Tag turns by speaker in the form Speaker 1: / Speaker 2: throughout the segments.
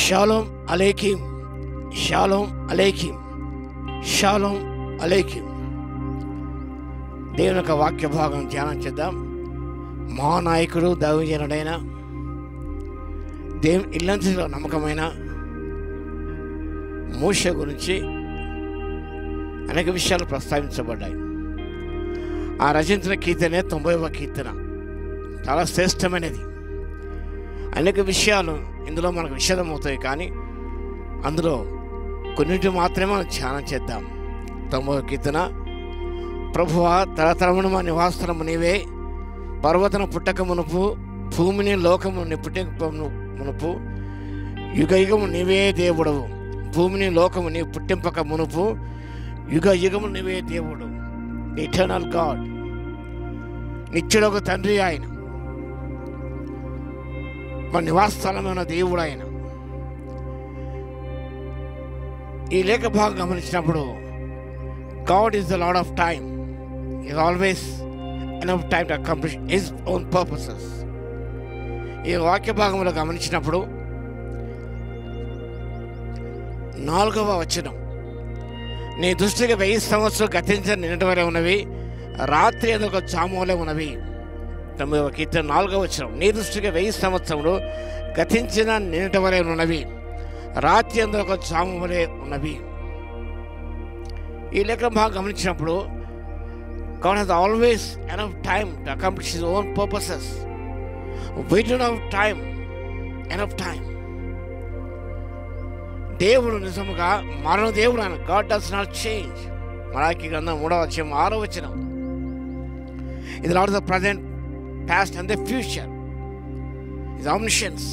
Speaker 1: Shalom అలైకిం, షాలోమ్ అలైకిం, షాలోమ్ అలైకిం. దేవుని యొక్క వాక్య భాగం ధ్యానం చేద్దాం. మహానాయకుడు దైవజనుడైన దేవుని ఇల్లంతలో నమ్మకమైన మోషే గురించి అనేక విషయాలు ప్రస్తావించబడ్డాయి. ఆ రచించిన కీర్తనే 90వ కీర్తన, చాలా శ్రేష్టమైనది. అనేక విషయాలు ఇందులో మనకు విషదమవుతాయి, కానీ అందులో కొన్నింటి మాత్రమే మనం ధ్యానం చేద్దాం. 90వ కీర్తన. ప్రభువా, తరతరమున మా నివాసము నీవే, పర్వతను పుట్టక మునుపు, భూమిని లోకమును పుట్టక మునుపు, యుగ యుగము నీవే దేవుడవు. భూమిని లోకము నీవు పుట్టింపక మునుపు, యుగ యుగము నీవే దేవుడు. ఇటర్నల్ గాడ్, నిత్యుడొక తండ్రి ఆయన, మన నివాసస్థలమైన దేవుడు ఆయన. ఈ లేఖ భాగం గమనించినప్పుడు God is the lord of time, is always enough time to accomplish his own purposes. ఈ వాక్య భాగంలో గమనించినప్పుడు 4వ వచనం, నీ దృష్టికి 1000 సంవత్సరాలు గతించిన నిన్నటి వరే ఉన్నవి, రాత్రి ఒక జామువలే ఉన్నవి. 9వ కీర్తన 4వ వచనం, నీ దృష్టికి 1000 సంవత్సరములు గతించిన నిన్నటి వరే ఉన్నవి, రాత్రి ఒక జామువలే ఉన్నవి. ఈ లేఖన భాగం గమనించినప్పుడు God has always enough time to accomplish his own purposes. We don't have time, enough time. దేవుడు నిజముగా మరణ దేవుడు ఆయన. God does not change. మలాకి గ్రంథం 3వ అధ్యాయం 6వ వచనం. ఇది Lord the present, past and the future. His omniscience,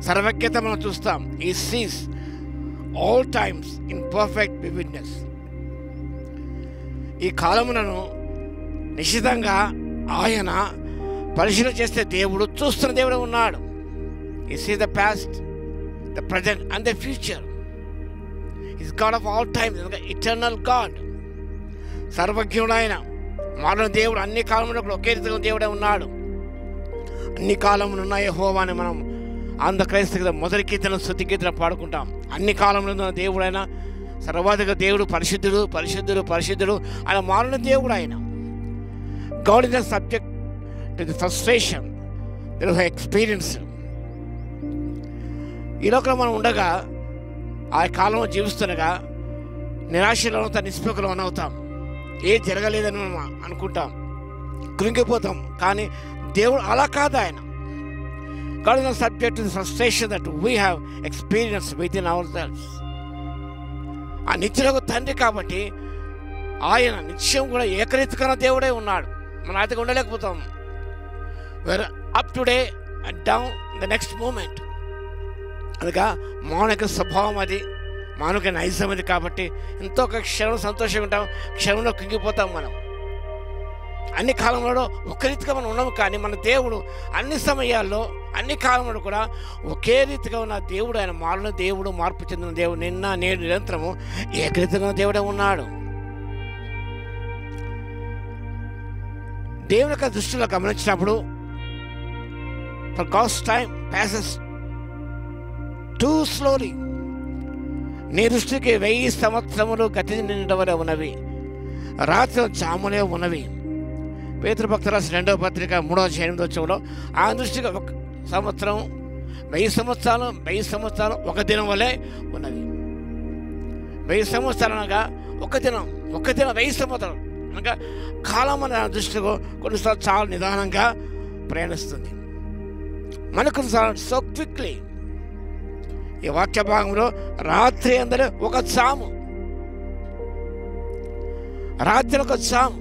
Speaker 1: సర్వజ్ఞత మనం చూస్తాం. He sees all times in perfect vividness. ఈ కాలములను నిశ్చితంగా ఆయన పరిశీలన చేస్తే దేవుడు చూస్తున్న దేవుడు ఉన్నాడు. He sees the past, the present and the future. He's God of all time, eternal God. సర్వజ్ఞుడు ఆయన, మానవ దేవుడు. అన్ని కాలంలో ఒకే రీతిగా దేవుడే ఉన్నాడు. అన్ని కాలములు ఉన్న యెహోవా అని మనం ఆంధ్ర క్రైస్తవ మొదటి కీర్తన, స్తుతి కీర్తన పాడుకుంటాం. అన్ని కాలంలో ఉన్న దేవుడు ఆయన, సర్వాధిక దేవుడు, పరిశుద్ధుడు పరిశుద్ధుడు పరిశుద్ధుడు. ఆయన మానవ దేవుడు ఆయన. God is a subject to the frustration that we have experienced. ఈ లోకంలో మనం ఉండగా, ఆ కాలంలో జీవిస్తుండగా నిరాశలో అవుతాం, నిస్పృహలో అవుతాం. ఏం జరగలేదని మనం అనుకుంటాం, కృంగిపోతాం. కానీ దేవుడు అలా కాదు ఆయన. God is not subject to the frustration that we have experienced within ourselves. ఆ నిత్యులకు తండ్రి కాబట్టి ఆయన నిత్యం కూడా ఏకరీతికైన దేవుడే ఉన్నాడు. మన అయితే ఉండలేకపోతాం. We're up today and down the next moment. అందుక మానవ స్వభావం అది, మానవ నైజం అది. కాబట్టి ఎంతో ఒక క్షణం సంతోషంగా ఉంటాం, క్షణంలో కుంగిపోతాం మనం. అన్ని కాలంలో ఒక రీతిగా మనం ఉన్నాము, కానీ మన దేవుడు అన్ని సమయాల్లో అన్ని కాలంలో కూడా ఒకే రీతిగా ఉన్న దేవుడు ఆయన. మారిన దేవుడు, మార్పు చెందిన దేవుడు, నిన్న నేడు నిరంతరము ఏకరీతిగా దేవుడే ఉన్నాడు. దేవుని యొక్క దృష్టిలో గమనించినప్పుడు for God's time passes too slowly. నీ దృష్టికి 1000 సంవత్సరములు గతించవలే ఉన్నవి, రాత్రి జాములే ఉన్నవి. పేతురు భక్తుడు రాసిన 2వ పత్రిక 3వ అధ్యాయం 8వ వచనంలో ఆ దృష్టికి 1 సంవత్సరం 1000 సంవత్సరాలు 1000 సంవత్సరాలు ఒక దినం వలె ఉన్నవి. 1000 సంవత్సరాలు అనగా ఒక దినం 1000 సంవత్సరాలు అనగా కాలం అనే దృష్టిలో కొన్నిసార్లు చాలా నిదానంగా ప్రయాణిస్తుంది. మనకు సో క్విక్లీ. ఈ వాక్య భాగంలో రాత్రి అందరూ ఒక జాము, రాత్రి ఒక జాము,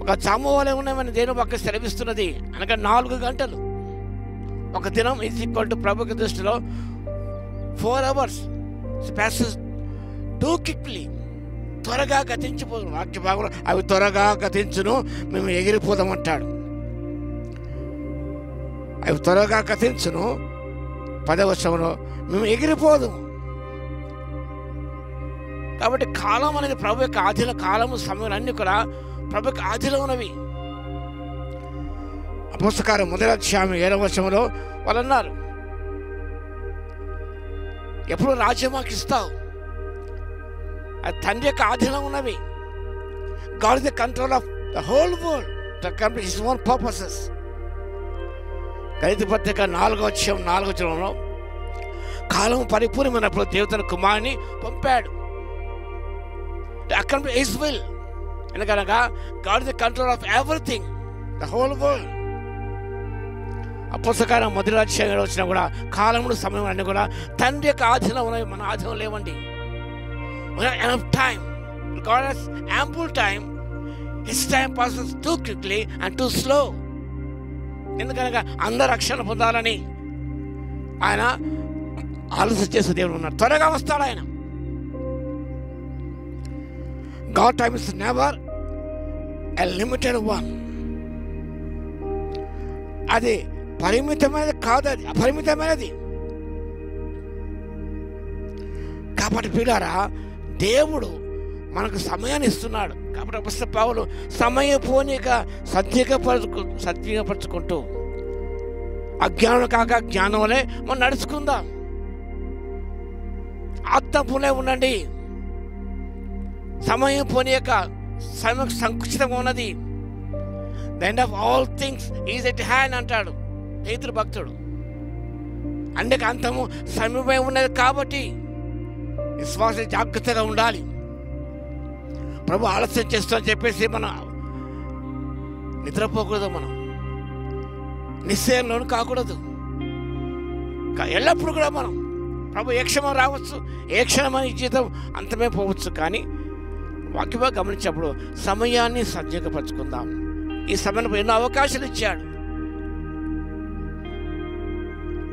Speaker 1: ఒక జాము వలె ఉన్నామని దేవుని వాక్యం సెలవిస్తున్నది. అనగా 4 గంటలు. ఒక దినం ఈజ్ ఈక్వల్ టు ప్రభుకి దృష్టిలో 4 hours. passes too quickly. త్వరగా గతించిపోదు. వాక్య భాగంలో అవి త్వరగా గతించును, మేము ఎగిరిపోదామంటాడు. అవి త్వరగా గతించును, 10వ వచనంలో మేము ఎగిరిపోదు. కాబట్టి కాలం అనేది ప్రభు యొక్క ఆదిలో, కాలము సమయం అన్నీ కూడా ప్రభు యొక్క ఆదిలో ఉన్నవి. అపోస్తలుల కార్యం 1వ అధ్యాయం 7వ వచనంలో వాళ్ళు అన్నారు, ఎప్పుడు రాజ్యం మాకు ఇస్తావు? అది తండ్రి యొక్క ఆధీనం ఉన్నవి. God is the control of the whole world to complete his own purposes. గళిత పత్రిక 4:4 కాలం పరిపూర్ణమైనప్పుడు దేవుడు తన కుమారుని పంపాడు. అక్కడ హిస్ విల్, ఎందుకనగా God is the control of everything, the whole world. అపోస్తలకార్యం 1:7 వచ్చినా కూడా కాలములు సమయం అన్నీ కూడా తండ్రి యొక్క ఆధీనం ఉన్నవి, మన ఆధీనం లేవండి. enough time. God has ample time. His time passes too quickly and too slow. ఎందుకనగా అందరు రక్షణ పొందాలని ఆయన ఆలోచన చేసే దేవుడు ఉన్నారు. త్వరగా వస్తాడు ఆయన. God time is never a limited one. అది పరిమితమైనది కాదు, అది అపరిమితమైనది. కాబట్టి పిల్లారా, దేవుడు మనకు సమయాన్ని ఇస్తున్నాడు. కాబట్టి అపొస్తలుడైన పౌలు సమయపోనిక సద్వినియోగపరచుకుంటూ అజ్ఞానం కాక జ్ఞానం వలె మనం నడుచుకుందాం. ఆత్మపులే ఉండండి. సమయం పోనీయక సమయం సంకుచితంగా ఉన్నది. The end of all things is at hand అంటాడు పేతురు భక్తుడు. అందుకే అంతము సమయమై ఉన్నది. కాబట్టి విశ్వాస జాగ్రత్తగా ఉండాలి. ప్రభు ఆలస్యం చేస్తామని చెప్పేసి మనం నిద్రపోకూడదు, మనం నిశ్చయంలోను కాకూడదు. ఎల్లప్పుడూ కూడా మనం ప్రభు ఏ క్షణం రావచ్చు, ఏ క్షణమని జీవితం అంతమే పోవచ్చు. కానీ వాక్యంగా గమనించినప్పుడు సమయాన్ని సజ్జీకపరచుకుందాం. ఈ సమయంలో ఎన్నో అవకాశాలు ఇచ్చాడు.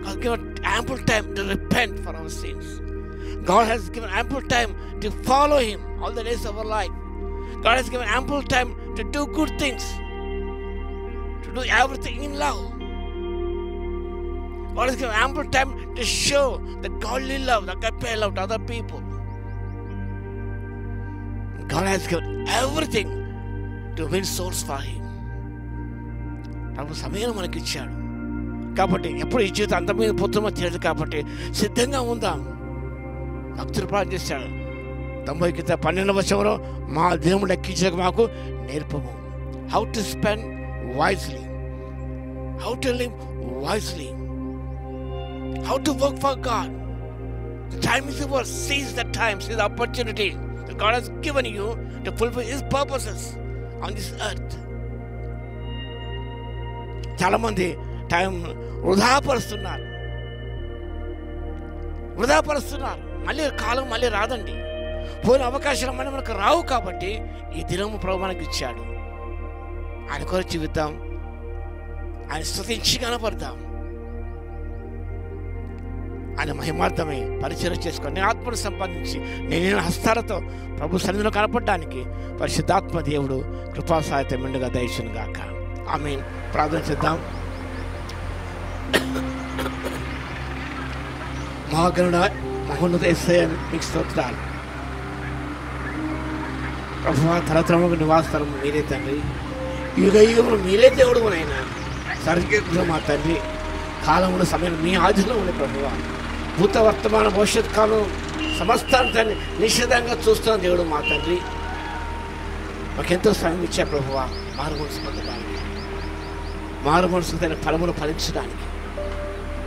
Speaker 1: God given ample time to repent for our sins. God has given ample time to follow Him all the days of our life. God has given ample time to do good things, to do everything in love. God has given ample time to show the godly love, the agape love to other people. God has given everything to win souls for Him. ప్రభు సమయం మనకి ఇచ్చాడు. కాబట్టి ఎప్పుడు ఈ జీవితం అంత మీద పుత్రమో తెలియదు. కాబట్టి సిద్ధంగా ఉందాం. భక్తులు ప్రార్థన చేశాడు 90:12 మా దేవుడు లెక్కించక మాకు నేర్పము. How to spend wisely, how to live wisely, how to work for God. The time is yours. Seize the time, seize the opportunity that God has given you to fulfill His purposes on this earth. చాలా మంది time వృధాపరుస్తున్నారు. మళ్ళీ కాలం మళ్ళీ రాదండి. పోయిన అవకాశాలు మళ్ళీ మనకు రావు. కాబట్టి ఈ దినము ప్రభు మనకి ఇచ్చాడు. ఆయన కొరకు జీవిద్దాం, ఆయన స్తుతించి కనపడదాం, ఆయన మహిమార్థమై పరిచయం చేసుకొని ఆత్మను సంపాదించి నేను హస్తాలతో ప్రభు సన్నిధిలో కనపడడానికి పరిశుద్ధాత్మ దేవుడు కృపా సహాయత మెండుగా దయచును గాక. ఆమేన్. ప్రార్థన చేద్దాం. మహాగణుడ మహోన్నత యేసయ్య మీకు స్తోత్రాలు. ప్రభువా, తరతరములకు నివాసస్థలం మీరే తండ్రి. యుగ యుగములు మీరే దేవుడు నైనా. సర్గంలో మా తండ్రి, కాలంలో సమయం మీ ఆధీనంలో ఉంది ప్రభువా. భూత వర్తమాన భవిష్యత్ కాలం సమస్తాన్ని తండ్రి నిశ్చితంగా చూస్తున్న దేవుడు మా తండ్రి. మాకెంతో సమయం ఇచ్చా ప్రభువా, మారు మనసు పొందడానికి, మారు మనసు తన ఫలములు ఫలించడానికి,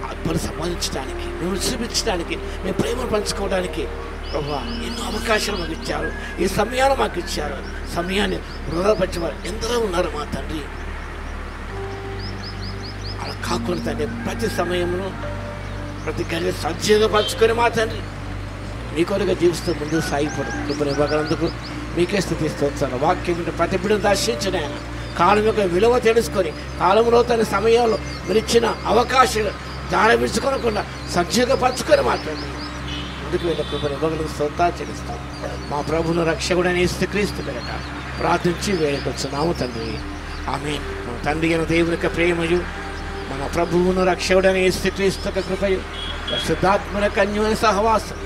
Speaker 1: ఆత్మను సంపాదించడానికి, మేము చూపించడానికి, మేము ప్రేమను పంచుకోవడానికి ప్రభువా ఎన్నో అవకాశాలు మాకు ఇచ్చారు. ఈ సమయాలు మాకు ఇచ్చారు. సమయాన్ని వృధాపరిచే వారు ఎందరో ఉన్నారు మా తండ్రి. అలా కాకుండా తండ్రి ప్రతి సమయంలో ప్రతి గడియ సజీవంగా పంచుకొని మా తండ్రి మీ కొరగా జీవిస్తూ ముందుకు సాగిపోవడం కృపను ఇవ్వగలందుకు మీకే స్తుతిస్తున్నాను. వాక్యం ప్రతి బిడ్డను దర్శించిన ఆయన కాలం యొక్క విలువ తెలుసుకొని కాలంలో తన సమయంలో మీరు ఇచ్చిన అవకాశాలు దారి విడుచుకోనకుండా సజీవంగా పంచుకొని మాట్లాడండి. ముందుకు వెళ్ళే కృపను ఇవ్వగలకు స్తోత్రాలు చెల్లిస్తాం. మా ప్రభువును రక్షకుడైన యేసుక్రీస్తు పేరట ప్రార్థించి వేడుకొచ్చున్నాము తండ్రి. ఆమేన్. మన తండ్రి అయిన దేవుని యొక్క ప్రేమయు, మన ప్రభువును రక్షకుడైన యేసుక్రీస్తు యొక్క కృపయు, పరిశుద్ధాత్మ యొక్క అన్యోన్య సహవాసం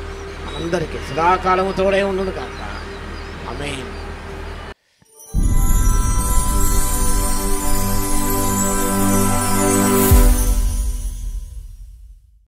Speaker 1: అందరికీ సదాకాలము తోడై ఉండును గాక. ఆమేన్.